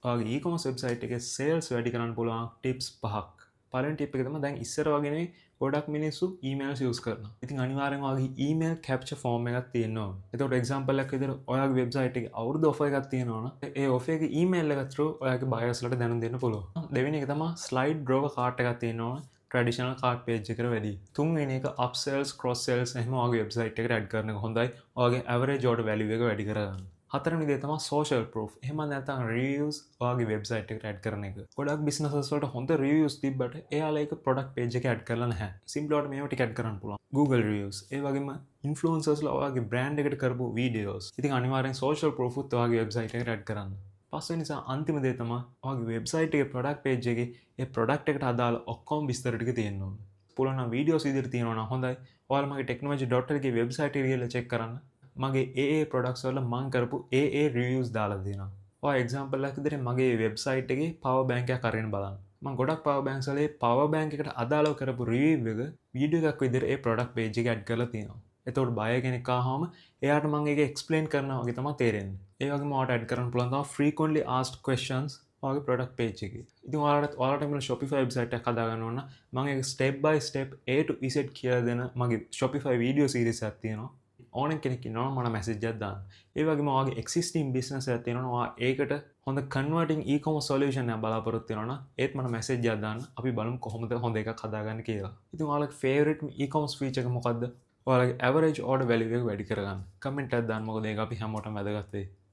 ඔයාගේ e-commerce website එකේ sales වැඩි කරන්න පුළුවන් tips 5ක්. පළවෙනි tip එක තමයි දැන් ඉස්සර වගේ නෙවෙයි ගොඩක් මිනිස්සු emails use කරනවා. ඉතින් අනිවාර්යෙන්ම ඔයාගේ email capture form එකක් තියෙන්න ඕන. එතකොට example එකක් විදිහට ඔයාගේ website එකේ අවුරුදු offer එකක් තියෙනවා නම් ඒ offer එකේ email එක through ඔයාගේ buyers ලාට දැනුම් දෙන්න පුළුවන්. දෙවෙනි එක තමයි slide drawer cart එකක් තියෙන්න ඕන. ට්‍රඩිෂනල් කාඩ් පේජ් එකට වැඩි. තුන්වෙනි එක අප්සෙල්ස් ක්‍රොස් සෙල්ස් එහෙම ඔයාගේ වෙබ්සයිට් එකට ඇඩ් කරන එක හොඳයි. ඔයාගේ ඇවරේජ් ඕඩර් වැලියු එක වැඩි කරගන්න. හතරවෙනි දේ තමයි social proof. එහෙම නැත්නම් reviews ඔයාගේ වෙබ්සයිට් එකට ඇඩ් කරන එක. ගොඩක් businesses වලට හොඳ reviews තිබ්බට එයාලා ඒක product page එකේ ඇඩ් කරලා නැහැ. simple වට මේව ටික ඇඩ් කරන්න පුළුවන්. Google reviews. ඒ වගේම influencers ලා ඔයාගේ brand එකට කරපු videos. ඉතින් අනිවාර්යෙන් social proof උත් ඔයාගේ වෙබ්සයිට් එකට ඇඩ් කරන්න. පස්වෙනි නිසා අන්තිම දේ තමයි ඔයාගේ වෙබ්සයිට් එකේ product page එකේ ඒ product එකට අදාළ ඔක්කොම විස්තර ටික තියෙන්න ඕන. පුළුවන් නම් වීඩියෝස් විදිහට තියෙනවා නම් හොඳයි. ඔයාලා මගේ technology.lk එකේ වෙබ්සයිට් එක ගිහලා check කරන්න. මගේ ඒ products වල මම කරපු ඒ reviews දාලා දෙනවා. ඔය example එකක් විදිහට මගේ වෙබ්සයිට් එකේ power bank එකක් අරගෙන බලන්න. මම ගොඩක් power banks වල power bank එකට අදාළව කරපු review එක වීඩියෝ එකක් විදිහට ඒ product page එකේ add කරලා තියෙනවා. එතකොට buyer කෙනෙක් ආවම එයාට මම ඒක explain කරනවා වගේ තමයි තේරෙන්නේ. ඒ වගේම ඔයාලට add කරන්න පුළුවන් තමයි frequently asked questions ඔයාගේ product page එකේ. ඉතින් ඔයාලට මේ Shopify website එකක් හදාගන්න ඕන නම් මම ඒක step by step A to Z කියලා දෙන මගේ Shopify video series එකක් තියෙනවා. ඕනෙන් කෙනෙක් ඉන්නවා නම් මට message එකක් දාන්න. ඒ වගේම ඔයාගේ existing business එකක් තියෙනවා නම් ඔයා ඒකට හොඳ converting e-commerce solution එකක් බලාපොරොත්තු වෙනවා නම් ඒත් මට message එකක් දාන්න. අපි බලමු කොහොමද හොඳ එකක් හදාගන්නේ කියලා. ඉතින් ඔයාලගේ favorite e-commerce feature එක මොකද්ද? ඔයාලගේ average order value එක වැඩි කරගන්න. කමෙන්ට් එකක් දාන්න මොකද ඒක අපි හැමෝටම වැදගත් වෙයි.